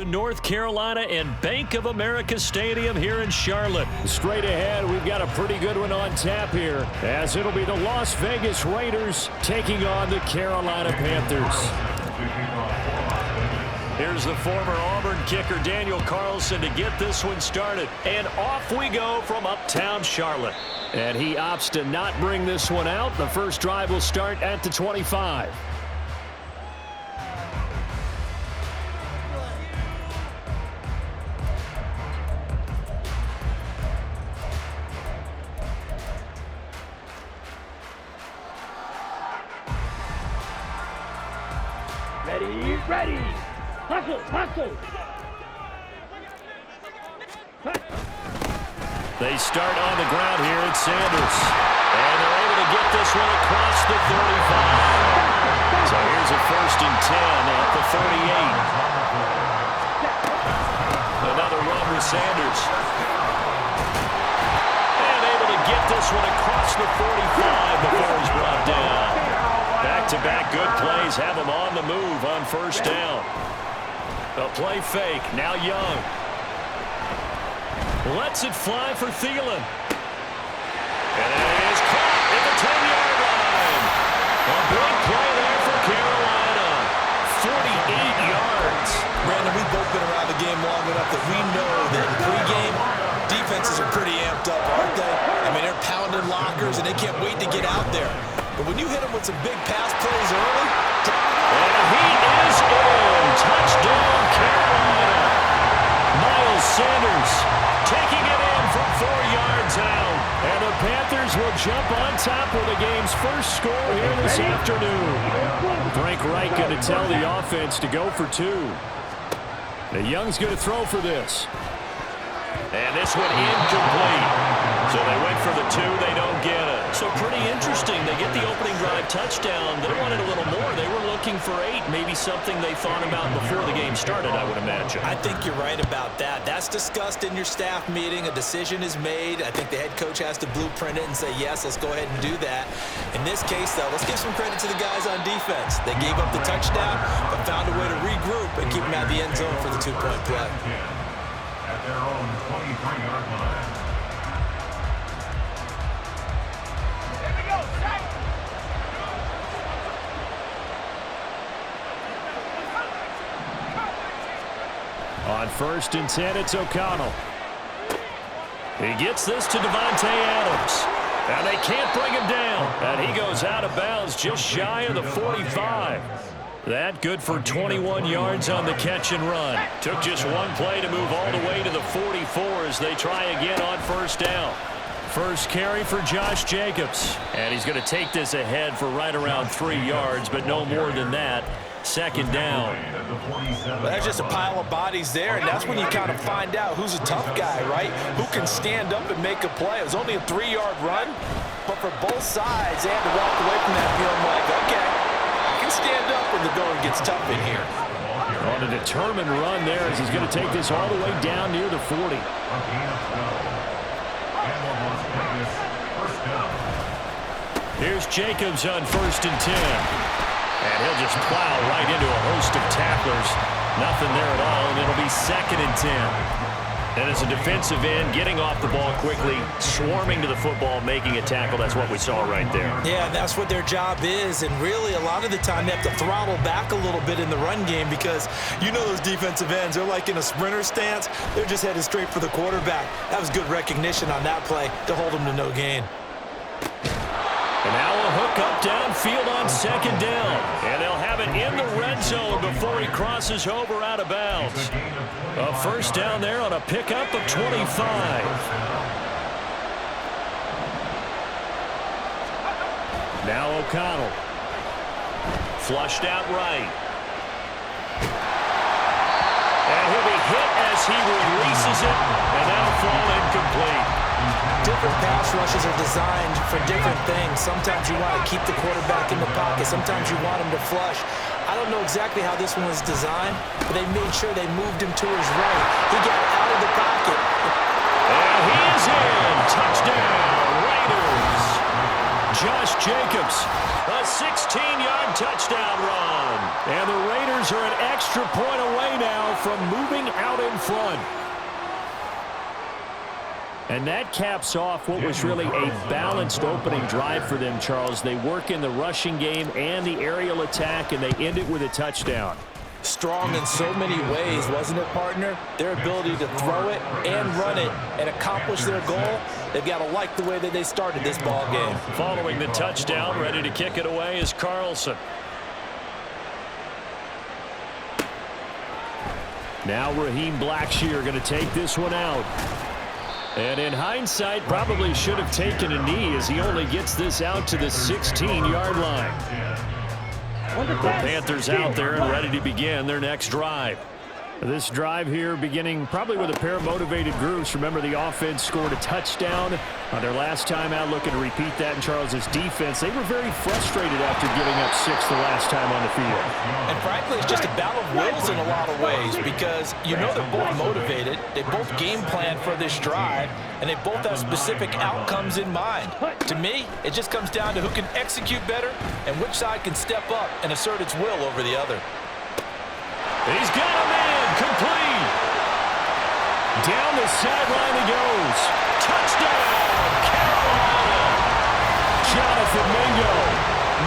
North Carolina and Bank of America Stadium here in Charlotte. Straight ahead, we've got a pretty good one on tap here, as it'll be the Las Vegas Raiders taking on the Carolina Panthers. Here's the former Auburn kicker Daniel Carlson to get this one started. And off we go from uptown Charlotte. And he opts to not bring this one out. The first drive will start at the 25. Ready. Hustle. They start on the ground here at Sanders. And they're able to get this one across the 35. So here's a 1st and 10 at the 38. Another run with Sanders. And able to get this one across the 45 before he's brought down. Back-to-back good plays have him on the move on 1st down. A play fake. Now Young. Lets it fly for Thielen. And it is caught at the 10-yard line. A big play there for Carolina. 48 yards. Brandon, we've both been around the game long enough that we know that in pregame, defenses are pretty amped up, aren't they? I mean, they're pounding lockers, and they can't wait to get out there. But when you hit them with some big pass plays early... And he is in. Touchdown, Carolina. Miles Sanders taking it in from 4 yards out. And the Panthers will jump on top with the game's first score here this afternoon. Frank Reich going to tell the offense to go for 2. Now Young's going to throw for this. And this one incomplete. So they went for the 2. They don't get it. So pretty interesting. They get the opening drive touchdown. They wanted a little more. They were looking for 8. Maybe something they thought about before the game started, I would imagine. I think you're right about that. That's discussed in your staff meeting. A decision is made. I think the head coach has to blueprint it and say, yes, let's go ahead and do that. In this case, though, let's give some credit to the guys on defense. They gave up the touchdown, but found a way to regroup and keep them at the end zone for the 2-point play. At their own 23-yard line. On 1st and 10, it's O'Connell. He gets this to Devontae Adams. And they can't bring him down. And he goes out of bounds just shy of the 45. That good for 21 yards on the catch and run. Took just one play to move all the way to the 44 as they try again on 1st down. First carry for Josh Jacobs. And he's going to take this ahead for right around 3 yards, but no more than that. 2nd down. Well, that's just a pile of bodies there, and that's when you kind of find out who's a tough guy, right? Who can stand up and make a play. It was only a 3-yard run, but for both sides, they had to walk away from that feeling like, okay, I can stand up when the going gets tough in here. On a determined run there as he's going to take this all the way down near the 40. Here's Jacobs on 1st and 10. And he'll just plow right into a host of tacklers. Nothing there at all, and it'll be 2nd and 10. And as a defensive end, getting off the ball quickly, swarming to the football, making a tackle, that's what we saw right there. Yeah, that's what their job is, and really a lot of the time they have to throttle back a little bit in the run game because you know those defensive ends, they're like in a sprinter stance. They're just headed straight for the quarterback. That was good recognition on that play to hold them to no gain. And now a hook up downfield on 2nd down. And they'll have it in the red zone before he crosses over out of bounds. A 1st down there on a pickup of 25. Now O'Connell. Flushed out right. And he'll be hit as he releases it. And that'll fall incomplete. Different pass rushes are designed for different things. Sometimes you want to keep the quarterback in the pocket. Sometimes you want him to flush. I don't know exactly how this one was designed, but they made sure they moved him to his right. He got out of the pocket. And he is in. Touchdown, Raiders. Josh Jacobs. A 16-yard touchdown run. And the Raiders are an extra point away now from moving out in front. And that caps off what was really a balanced opening drive for them, Charles. They work in the rushing game and the aerial attack, and they end it with a touchdown. Strong in so many ways, wasn't it, partner? Their ability to throw it and run it and accomplish their goal, they've got to like the way that they started this ball game. Following the touchdown, ready to kick it away is Carlson. Now Raheem Blackshear going to take this one out. And in hindsight, probably should have taken a knee as he only gets this out to the 16-yard line. The Panthers out there and ready to begin their next drive. This drive here beginning probably with a pair of motivated groups. Remember, the offense scored a touchdown on their last time out, looking to repeat that in Charles's defense. They were very frustrated after giving up 6 the last time on the field. And frankly, it's just a battle of wills in a lot of ways because you know they're both motivated. They both game plan for this drive, and they both have specific outcomes in mind. To me, it just comes down to who can execute better and which side can step up and assert its will over the other. He's got a man, complete. Down the sideline he goes. Touchdown, Carolina. Jonathan Mingo,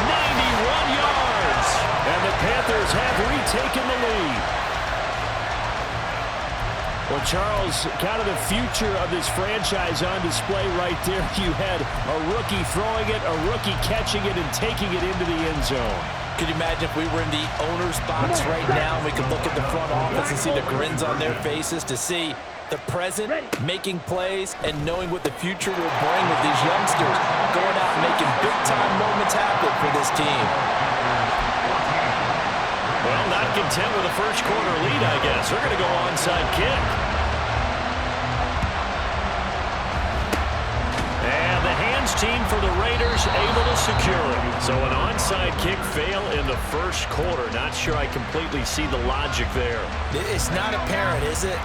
91 yards. and the Panthers have retaken the lead. Well, Charles, kind of the future of this franchise on display right there. You had a rookie throwing it, a rookie catching it, and taking it into the end zone. Could you imagine if we were in the owner's box right now and we could look at the front office and see the grins on their faces, to see the present making plays and knowing what the future will bring with these youngsters going out and making big-time moments happen for this team. Well, not content with a first quarter lead, I guess. They're going to go onside kick. And the hands team for the Raiders able to secure it. So an onside kick fail in the first quarter. Not sure I completely see the logic there. It's not apparent, is it?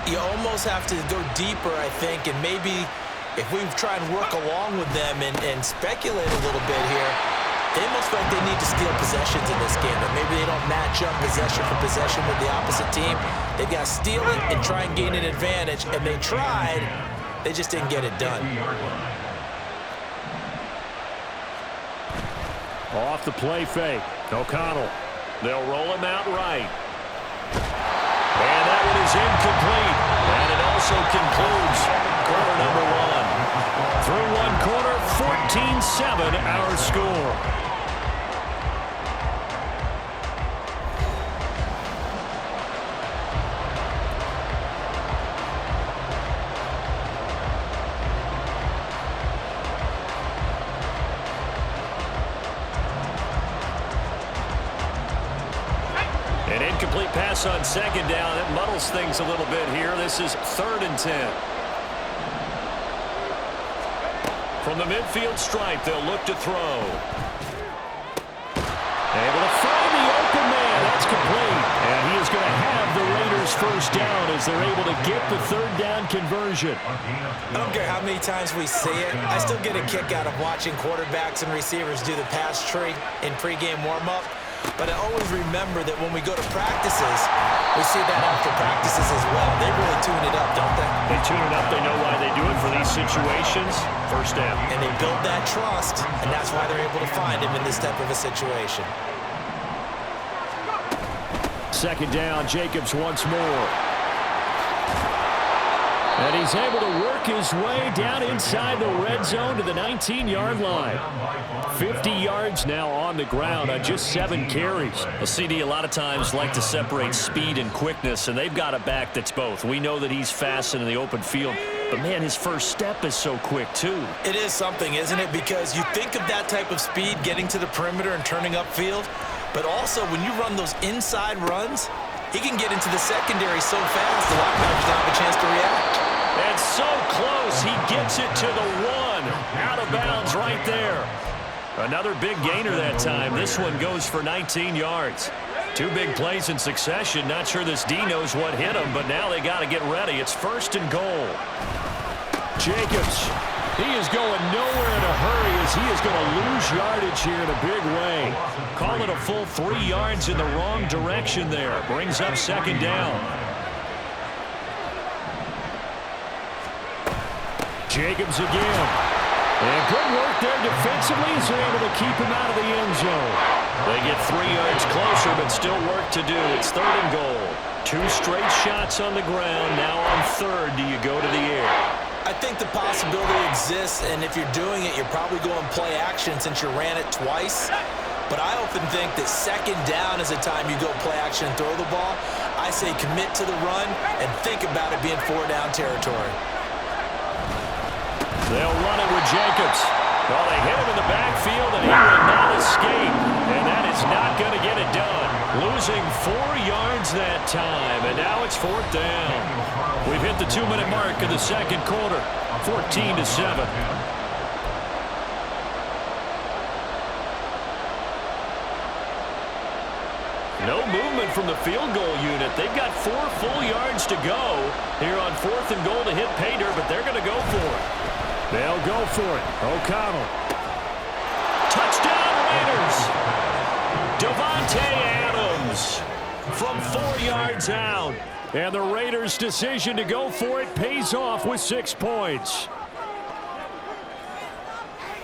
You almost have to go deeper, I think, and maybe if we try and work along with them and speculate a little bit here, they almost feel like they need to steal possessions in this game, but maybe they don't match up possession for possession with the opposite team. They've got to steal it and try and gain an advantage, and they tried. They just didn't get it done. Off the play fake. O'Connell. They'll roll him out right. And that one is incomplete. And it also concludes quarter number one. Through one quarter, 14-7 our score. An incomplete pass on second down. It muddles things a little bit here. This is 3rd and 10. From the midfield stripe, they'll look to throw. Able to find the open man. That's complete. And he is going to have the Raiders first down as they're able to get the 3rd down conversion. I don't care how many times we see it. I still get a kick out of watching quarterbacks and receivers do the pass tree in pregame warm-up. But I always remember that when we go to practices, we see that after practices as well. They really tune it up, don't they? They tune it up. They know why they do it for these situations. First down. And they build that trust, and that's why they're able to find him in this type of a situation. 2nd down, Jacobs once more. And he's able to work his way down inside the red zone to the 19-yard line. 50 yards now on the ground on just 7 carries. Well, CD a lot of times like to separate speed and quickness, and they've got a back that's both. We know that he's fast in the open field, but, man, his first step is so quick, too. It is something, isn't it? Because you think of that type of speed getting to the perimeter and turning upfield, but also when you run those inside runs, he can get into the secondary so fast the linebackers don't have a chance to react. And so close, he gets it to the 1. Out of bounds right there. Another big gainer that time. This one goes for 19 yards. 2 big plays in succession. Not sure this D knows what hit him, but now they got to get ready. It's 1st and goal. Jacobs He is going nowhere in a hurry as he is going to lose yardage here in a big way. Call it a full 3 yards in the wrong direction there. Brings up second down. Jacobs again. And good work there defensively as they're able to keep him out of the end zone. They get 3 yards closer, but still work to do. It's 3rd and goal. 2 straight shots on the ground. Now on 3rd, do you go to the air? I think the possibility exists, and if you're doing it, you're probably going play action since you ran it twice. But I often think that 2nd down is the time you go play action and throw the ball. I say commit to the run and think about it being 4 down territory. They'll run it with Jacobs. Well, they hit him in the backfield, and he will not escape. And that is not going to get it done. Losing 4 yards that time, and now it's 4th down. We've hit the 2-minute mark in the second quarter, 14-7. No movement from the field goal unit. They've got 4 full yards to go here on 4th and goal to hit pay dirt, but they're going to go for it. They'll go for it. O'Connell. Touchdown Raiders. Davante Adams from 4 yards out. And the Raiders' decision to go for it pays off with 6 points.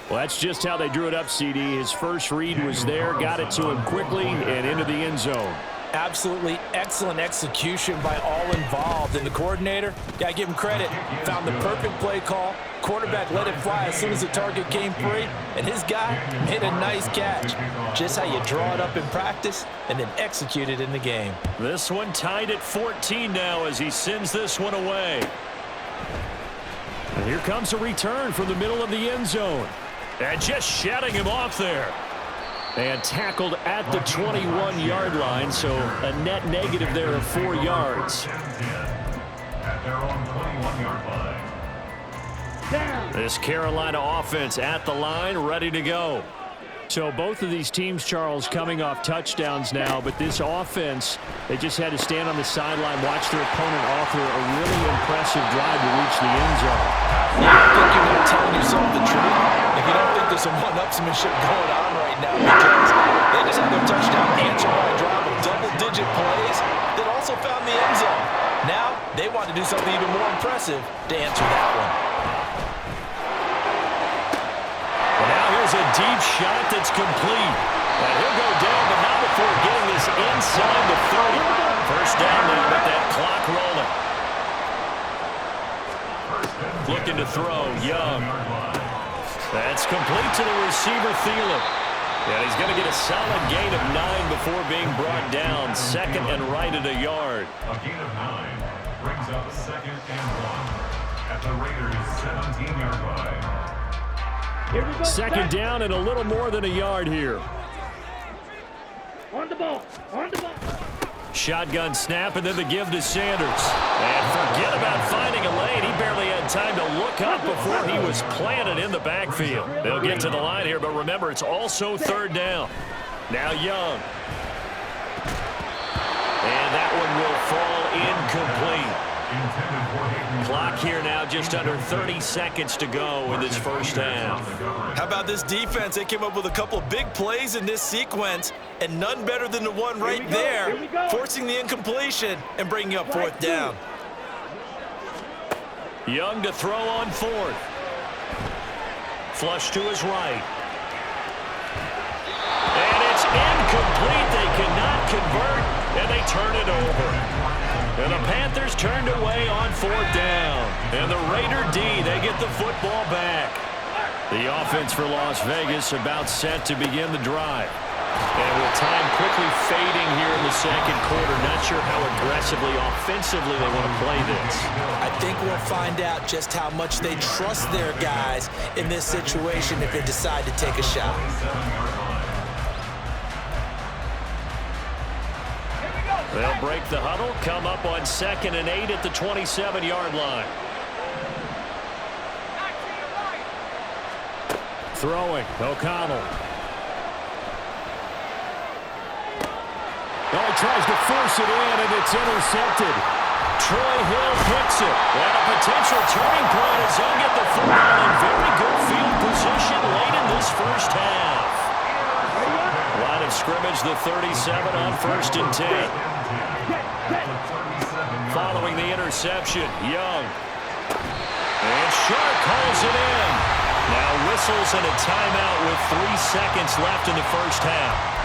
Well, that's just how they drew it up, CD. His first read was there, got it to him quickly, and into the end zone. Absolutely excellent execution by all involved. And the coordinator, got to give him credit, found the perfect play call. Quarterback let it fly as soon as the target came free, and his guy made a nice catch. Just how you draw it up in practice and then execute it in the game. This one tied at 14 now as he sends this one away. And here comes a return from the middle of the end zone. And just shutting him off there. And tackled at the 21-yard line, so a net negative there of 4 yards. At their own 21-yard line. This Carolina offense at the line, ready to go. So both of these teams, Charles, coming off touchdowns now, but this offense, they just had to stand on the sideline, watch their opponent offer a really impressive drive to reach the end zone. I think you're not telling yourself the truth if you don't think there's some one-upsmanship going on right now, because they just had their touchdown answered by a drive of double-digit plays that also found the end zone. Now they want to do something even more impressive to answer that one. Here's a deep shot that's complete. And he'll go down, but not before getting this inside the 30. First down now with that clock rolling. Looking to throw, Young. That's complete to the receiver, Thielen. And he's going to get a solid gain of 9 before being brought down. 2nd and right at a yard. A gain of 9 brings up 2nd and 1 at the Raiders' 17-yard line. Here we go. 2nd down and a little more than a yard here. On the ball. On the ball. Shotgun snap and then the give to Sanders. And forget about finding a lane. He barely had time to look up before he was planted in the backfield. They'll get to the line here, but remember, it's also 3rd down. Now Young. And that one will fall incomplete. Clock here now, just under 30 seconds to go in this first half. How about this defense? They came up with a couple of big plays in this sequence, and none better than the one right there, forcing the incompletion and bringing up 4th down. Young to throw on 4th. Flush to his right. And it's incomplete. They cannot convert, and they turn it over. And the Panthers turned away on 4th down. And the Raider D, they get the football back. The offense for Las Vegas about set to begin the drive. And with time quickly fading here in the second quarter, not sure how aggressively, offensively they want to play this. I think we'll find out just how much they trust their guys in this situation if they decide to take a shot. They'll break the huddle, come up on 2nd and 8 at the 27-yard line. Throwing, O'Connell. Well, he tries to force it in, and it's intercepted. Troy Hill picks it. And a potential turning point as he'll get the football in very good field position late in this first half. Line of scrimmage, the 37 on 1st and 10. Following the interception, Young. And Shark calls it in. Now whistles and a timeout with 3 seconds left in the first half.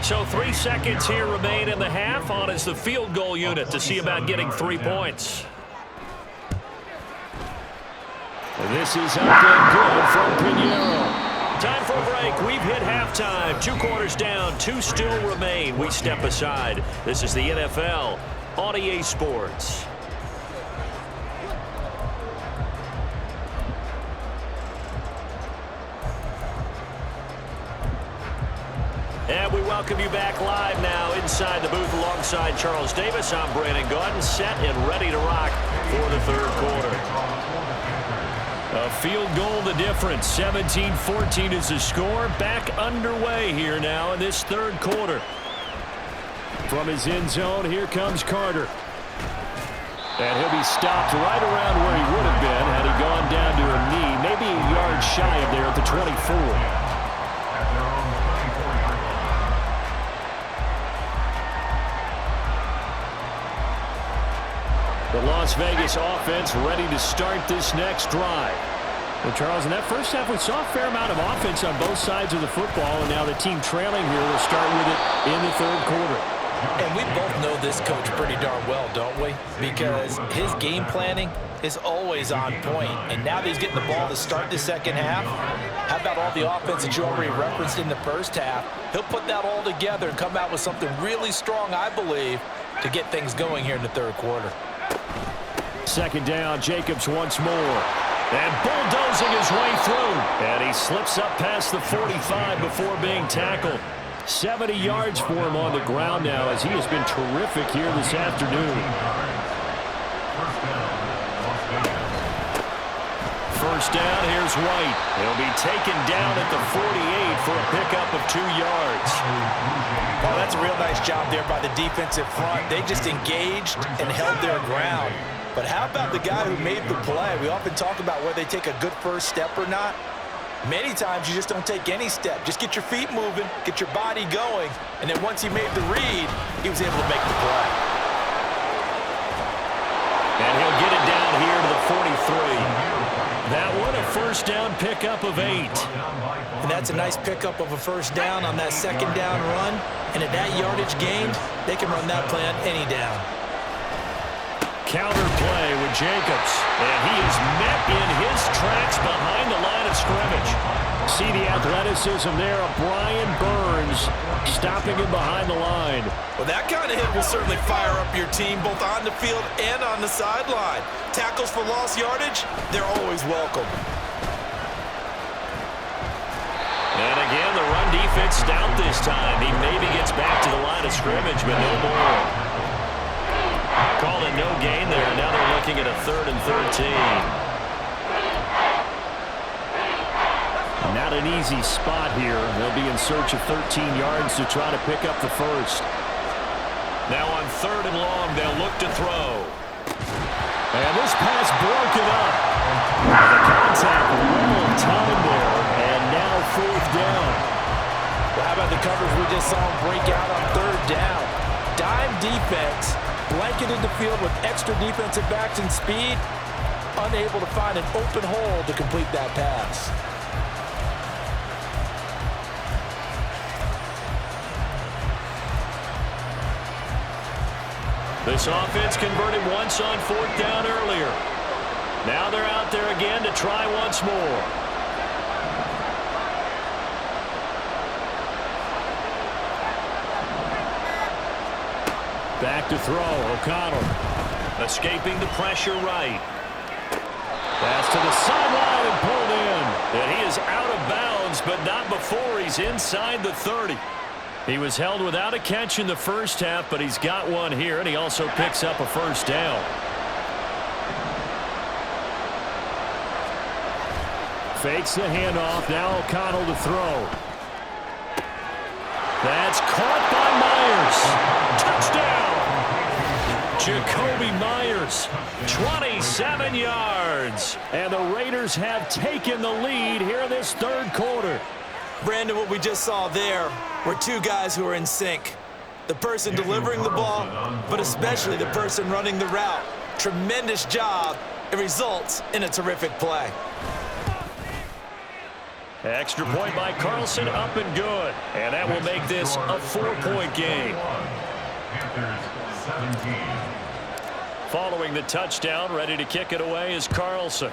So 3 seconds here remain in the half. On is the field goal unit to see about getting 3 points. This is up and good from Pinheiro. Time for a break. We've hit halftime. 2 quarters down. 2 still remain. We step aside. This is the NFL on EA Sports. And we welcome you back live now inside the booth alongside Charles Davis. I'm Brandon Gaudin, set and ready to rock for the 3rd quarter. A field goal the difference. 17-14 is the score. Back underway here now in this 3rd quarter. From his end zone, here comes Carter. And he'll be stopped right around where he would have been had he gone down to a knee, maybe a yard shy of there at the 24. The Las Vegas offense ready to start this next drive. Well, Charles, in that first half, we saw a fair amount of offense on both sides of the football, and now the team trailing here will start with it in the 3rd quarter. And we both know this coach pretty darn well, don't we? Because his game planning is always on point. And now that he's getting the ball to start the second half, how about all the offense that you already referenced in the first half? He'll put that all together and come out with something really strong, I believe, to get things going here in the 3rd quarter. 2nd down, Jacobs once more. And bulldozing his way through. And he slips up past the 45 before being tackled. 70 yards for him on the ground now as he has been terrific here this afternoon. First down, here's White. He'll be taken down at the 48 for a pickup of 2 yards. Well, that's a real nice job there by the defensive front. They just engaged and held their ground. But how about the guy who made the play? We often talk about whether they take a good first step or not. Many times you just don't take any step. Just get your feet moving, get your body going, and then once he made the read, he was able to make the play. And he'll get it down here to the 43. That one, a first down pickup of 8. And that's a nice pickup of a first down on that 2nd down run. And at that yardage gained, they can run that play on any down. Counter play with Jacobs. And he is met in his tracks behind the line of scrimmage. See the athleticism there of Brian Burns stopping him behind the line. Well, that kind of hit will certainly fire up your team both on the field and on the sideline. Tackles for lost yardage, they're always welcome. And again, the run defense stout this time. He maybe gets back to the line of scrimmage, but no more. Call it no gain there. Now they're looking at a 3rd and 13. Not an easy spot here. They'll be in search of 13 yards to try to pick up the first. Now on 3rd and long, they'll look to throw. And this pass broken up. The contact well timed there. And now 4th down. Well, how about the coverage we just saw him break out on 3rd down? Dime defense, blanketed the field with extra defensive backs and speed, unable to find an open hole to complete that pass. This offense converted once on 4th down earlier. Now they're out there again to try once more. Back to throw, O'Connell. Escaping the pressure right. Pass to the sideline and pulled in. And he is out of bounds, but not before he's inside the 30. He was held without a catch in the first half, but he's got one here, and he also picks up a first down. Fakes the handoff. Now O'Connell to throw. That's caught by Myers. Jacoby Myers, 27 yards. And the Raiders have taken the lead here in this third quarter. Brandon, what we just saw there were two guys who are in sync. The person delivering the ball, but especially the person running the route. Tremendous job. It results in a terrific play. Extra point by Carlson, up and good. And that will make this a 4-point game. Panthers 17. Following the touchdown, ready to kick it away is Carlson.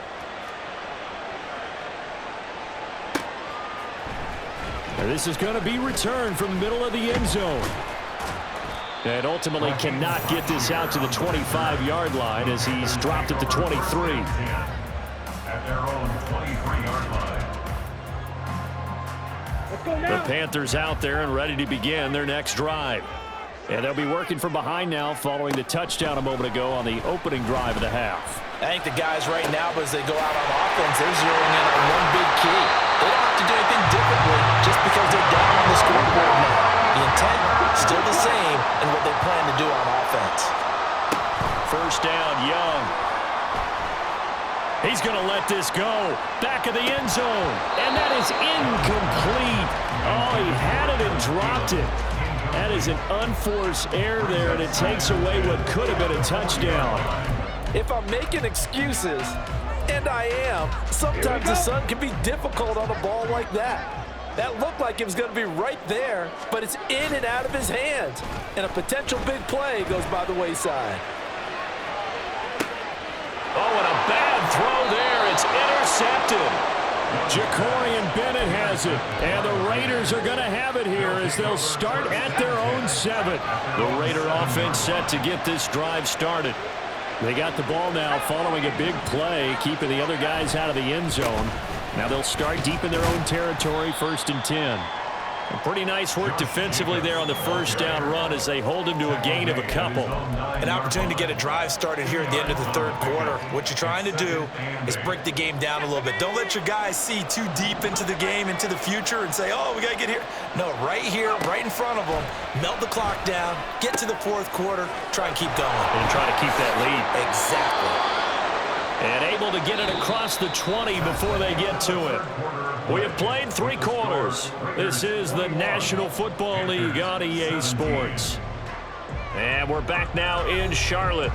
And this is going to be returned from the middle of the end zone. And ultimately cannot get this out to the 25-yard line as he's dropped at the 23. At their own 23-yard line. Let's go The now. Panthers out there and ready to begin their next drive. And they'll be working from behind now following the touchdown a moment ago on the opening drive of the half. I think the guys right now, as they go out on offense, they're zeroing in on one big key. They don't have to do anything differently just because they're down on the scoreboard now. The intent, still the same, and what they plan to do on offense. First down, Young. He's going to let this go. Back of the end zone. And that is incomplete. Oh, he had it and dropped it. That is an unforced error there, and it takes away what could have been a touchdown. If I'm making excuses, and I am, sometimes the sun can be difficult on a ball like that. That looked like it was going to be right there, but it's in and out of his hands. And a potential big play goes by the wayside. Oh, and a bad throw there. It's intercepted. Jacorian Bennett has it. And the Raiders are going to have it here as they'll start at their own 7. The Raider offense set to get this drive started. They got the ball now following a big play, keeping the other guys out of the end zone. Now they'll start deep in their own territory, 1st and 10. And pretty nice work defensively there on the first down run as they hold him to a gain of a couple. An opportunity to get a drive started here at the end of the third quarter. What you're trying to do is break the game down a little bit. Don't let your guys see too deep into the game, into the future, and say, oh, we got to get here. No, right here, right in front of them, melt the clock down, get to the fourth quarter, try and keep going. And try to keep that lead. Exactly. And able to get it across the 20 before they get to it. We have played 3 quarters. This is the National Football League on EA Sports. And we're back now in Charlotte.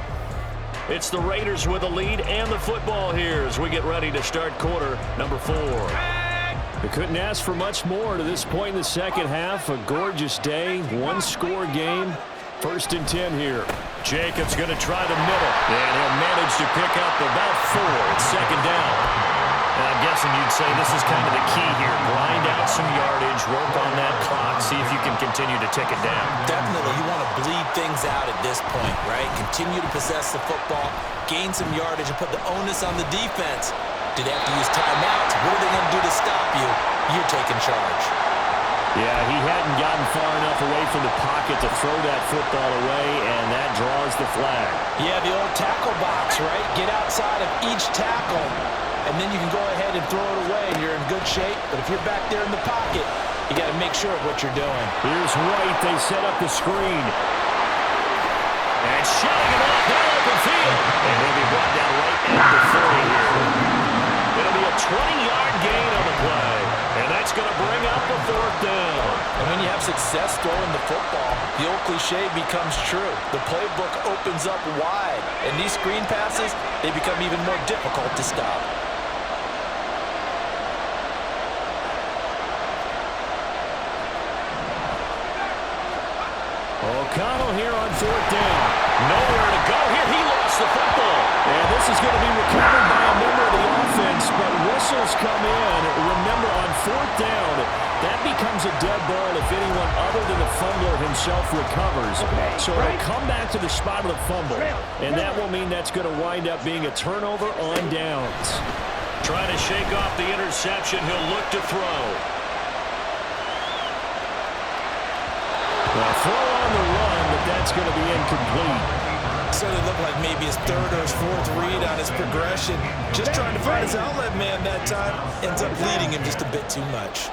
It's the Raiders with the lead and the football here as we get ready to start quarter number 4. They couldn't ask for much more to this point in the second half. A gorgeous day, 1-score game. 1st and 10 here. Jacobs going to try the middle. And he'll manage to pick up about 4. It's 2nd down. And I'm guessing you'd say this is kind of the key here. Grind out some yardage, work on that clock, see if you can continue to tick it down. Definitely. You want to bleed things out at this point, right? Continue to possess the football, gain some yardage, and put the onus on the defense. Do they have to use timeouts? What are they going to do to stop you? You're taking charge. Yeah, he hadn't gotten far enough away from the pocket to throw that football away, and that draws the flag. Yeah, the old tackle box, right? Get outside of each tackle, and then you can go ahead and throw it away, and you're in good shape. But if you're back there in the pocket, you got to make sure of what you're doing. Here's White. They set up the screen. And shutting it off down open field. And he'll be brought down right at the 40 here. It'll be a 20-yard gain on the play. And that's going to bring up the 4th down. And when you have success throwing the football, the old cliche becomes true. The playbook opens up wide. And these screen passes, they become even more difficult to stop. O'Connell here on 4th down. Nowhere to go here. He lost the football. And this is going to be recovered by a member of the offense, but whistles come in. Remember, on 4th down, that becomes a dead ball if anyone other than the fumbler himself recovers. So it'll come back to the spot of the fumble, and that will mean that's going to wind up being a turnover on downs. Trying to shake off the interception. He'll look to throw. Well, throw on the run, but that's going to be incomplete. Certainly looked like maybe his 3rd or his 4th read on his progression. Just trying to find his outlet man that time. Ends up leading him just a bit too much.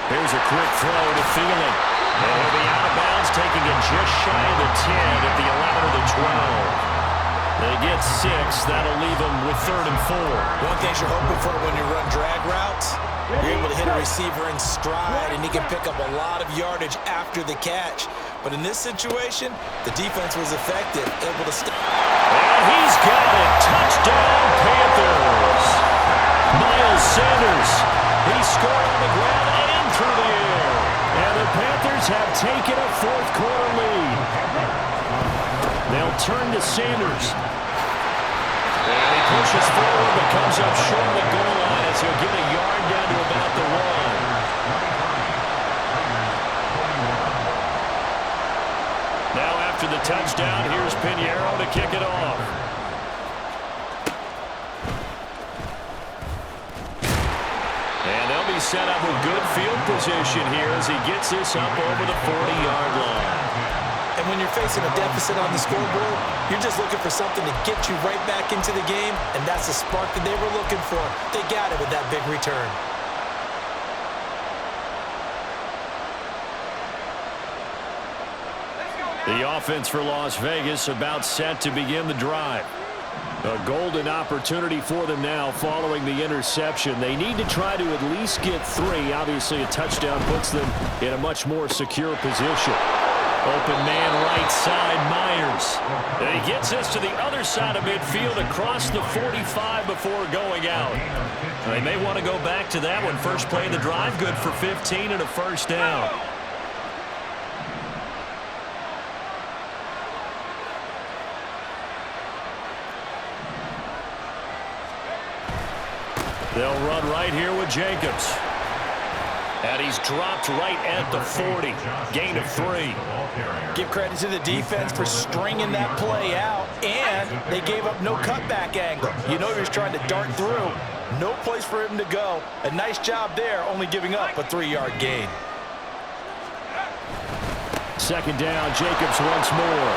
Here's a quick throw to Thielen. And he'll be out of bounds, taking it just shy of the 10 at the 11 or the 12. They get 6. That'll leave them with 3rd and 4. One thing you're hoping for when you run drag routes, you're able to hit a receiver in stride, and he can pick up a lot of yardage after the catch. But in this situation, the defense was effective, able to stop. And he's got it. Touchdown, Panthers. Miles Sanders. He scored on the ground and through the air. And the Panthers have taken a 4th quarter lead. They'll turn to Sanders. And he pushes forward, but comes up short of the goal line as he'll get a yard down to about the 1. Now after the touchdown, here's Pinheiro to kick it off. And they'll be set up with good field position here as he gets this up over the 40-yard line. And when you're facing a deficit on the scoreboard, you're just looking for something to get you right back into the game, and that's the spark that they were looking for. They got it with that big return. The offense for Las Vegas about set to begin the drive. A golden opportunity for them now following the interception. They need to try to at least get 3. Obviously, a touchdown puts them in a much more secure position. Open man right side, Myers. And he gets this to the other side of midfield across the 45 before going out. They may want to go back to that one. First play of the drive, good for 15 and a first down. They'll run right here with Jacobs. And he's dropped right at the 40. Gain of 3. Give credit to the defense for stringing that play out, and they gave up no cutback angle. You know he was trying to dart through. No place for him to go. A nice job there, only giving up a 3-yard gain. 2nd down, Jacobs once more.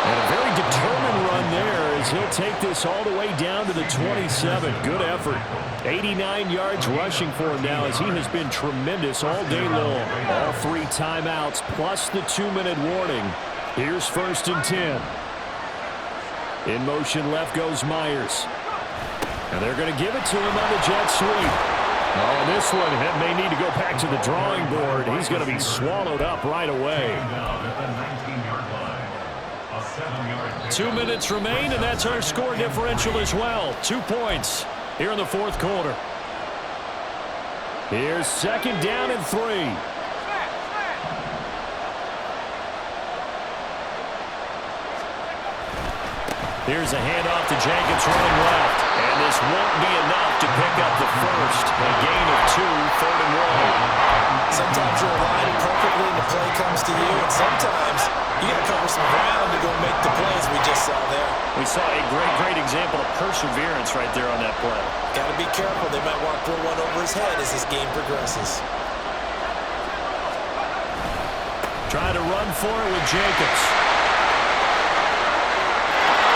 And a very determined run there as he'll take this all the way down to the 27. Good effort. 89 yards rushing for him now as he has been tremendous all day long. All 3 timeouts plus the 2-minute warning. Here's 1st and 10. In motion left goes Myers. And they're going to give it to him on the jet sweep. Oh, this one may need to go back to the drawing board. He's going to be swallowed up right away. 2 minutes remain, and that's our score differential as well. 2 points here in the 4th quarter. Here's 2nd down and 3. Here's a handoff to Jacobs running left. And this won't be enough to pick up the first. A gain of 2, 3rd and 1. Sometimes you're aligned perfectly and the play comes to you, and sometimes you got to cover some ground to go make the plays we just saw there. We saw a great example of perseverance right there on that play. Got to be careful. They might want to throw one over his head as this game progresses. Trying to run for it with Jacobs.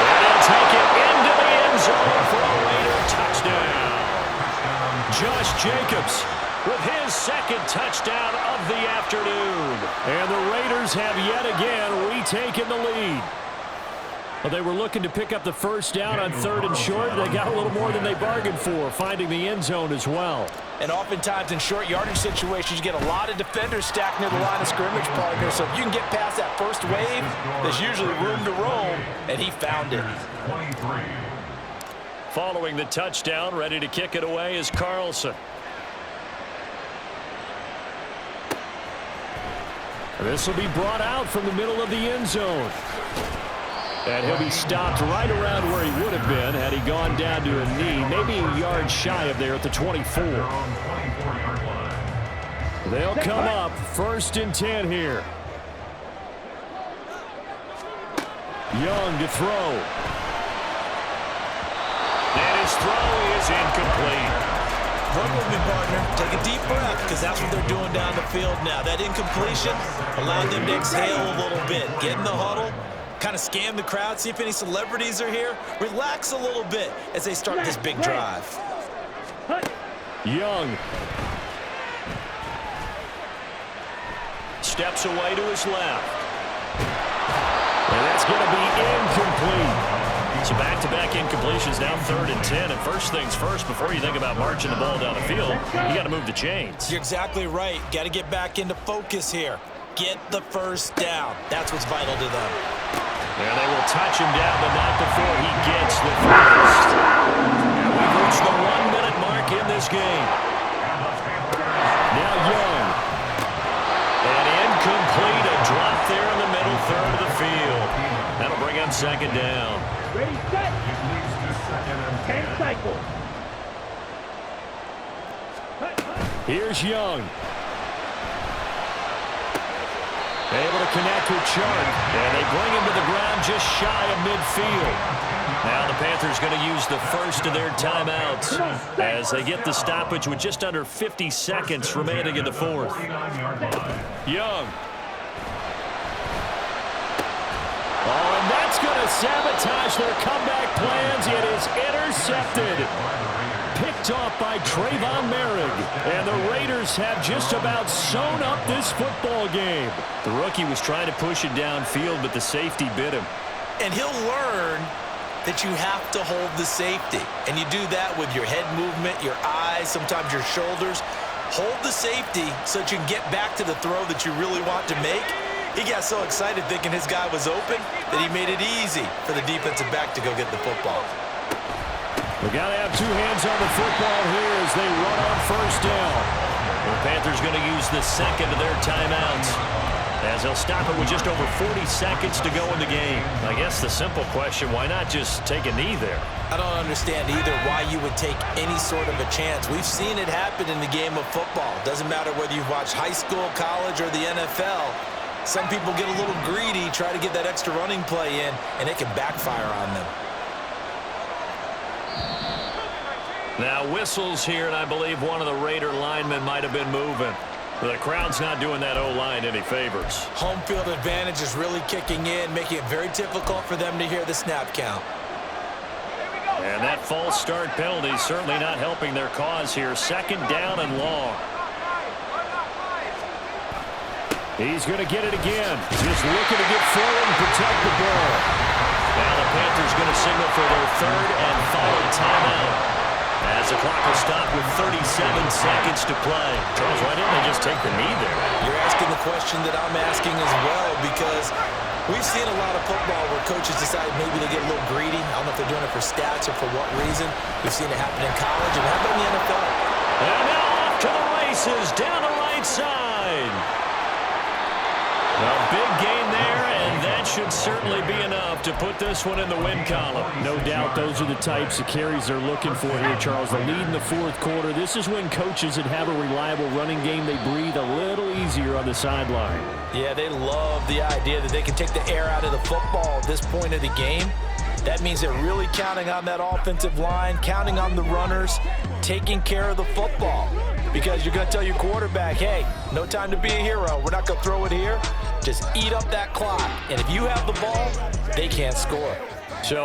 And he'll take it into the end zone for a Raider touchdown. Josh Jacobs with his 2nd touchdown of the afternoon. And the Raiders have yet again retaken the lead. Well, they were looking to pick up the first down on 3rd and short. They got a little more than they bargained for, finding the end zone as well. And oftentimes in short yardage situations, you get a lot of defenders stacked near the line of scrimmage, partner. So if you can get past that first wave, there's usually room to roam, and he found it. Following the touchdown, ready to kick it away is Carlson. This will be brought out from the middle of the end zone. And he'll be stopped right around where he would have been had he gone down to a knee, maybe a yard shy of there at the 24. They'll come up 1st and 10 here. Young to throw. And his throw is incomplete. Run with me, partner. Take a deep breath, because that's what they're doing down the field now. That incompletion allowed them to exhale a little bit. Get in the huddle, kind of scan the crowd, see if any celebrities are here. Relax a little bit as they start this big drive. Young. steps away to his left. And that's going to be incomplete. So back-to-back incompletions, now 3rd and 10. And first things first, before you think about marching the ball down the field, you got to move the chains. You're exactly right. Got to get back into focus here. Get the first down. That's what's vital to them. And they will touch him down, but not before he gets the first. And we've reached the 1-minute mark in this game. Now Young. And incomplete, a drop there in the middle third of the field. That'll bring up 2nd down. Ready, set. 10 cycles. Here's Young. Able to connect with Chark. And they bring him to the ground just shy of midfield. Now the Panthers going to use the first of their timeouts as they get the stoppage with just under 50 seconds remaining in the 4th. Young. Oh, and that's going to sabotage their comeback plans. It is intercepted. Picked off by Trayvon Merrick. And the Raiders have just about sewn up this football game. The rookie was trying to push it downfield, but the safety bit him. And he'll learn that you have to hold the safety. And you do that with your head movement, your eyes, sometimes your shoulders. Hold the safety so that you can get back to the throw that you really want to make. He got so excited thinking his guy was open that he made it easy for the defensive back to go get the football. We got to have 2 hands on the football here as they run on first down. The Panthers going to use the second of their timeouts as they'll stop it with just over 40 seconds to go in the game. I guess the simple question, why not just take a knee there? I don't understand either why you would take any sort of a chance. We've seen it happen in the game of football. Doesn't matter whether you've watched high school, college, or the NFL. Some people get a little greedy, try to get that extra running play in, and it can backfire on them. Now whistles here, and I believe one of the Raider linemen might have been moving. The crowd's not doing that O-line any favors. Home field advantage is really kicking in, making it very difficult for them to hear the snap count. And that false start penalty is certainly not helping their cause here. 2nd down and long. He's going to get it again. Just looking to get forward and protect the ball. Now the Panthers going to signal for their 3rd and final timeout as the clock will stop with 37 seconds to play. Charles, why didn't they just take the knee there? You're asking the question that I'm asking as well, because we've seen a lot of football where coaches decide maybe they get a little greedy. I don't know if they're doing it for stats or for what reason. We've seen it happen in college and happen in the NFL. And now off to the races down the right side. A big gain there, and that should certainly be enough to put this one in the win column. No doubt those are the types of carries they're looking for here, Charles. The lead in the 4th quarter. This is when coaches that have a reliable running game, they breathe a little easier on the sideline. Yeah, they love the idea that they can take the air out of the football at this point of the game. That means they're really counting on that offensive line, counting on the runners, taking care of the football. Because you're going to tell your quarterback, hey, no time to be a hero. We're not going to throw it here. Just eat up that clock. And if you have the ball, they can't score. So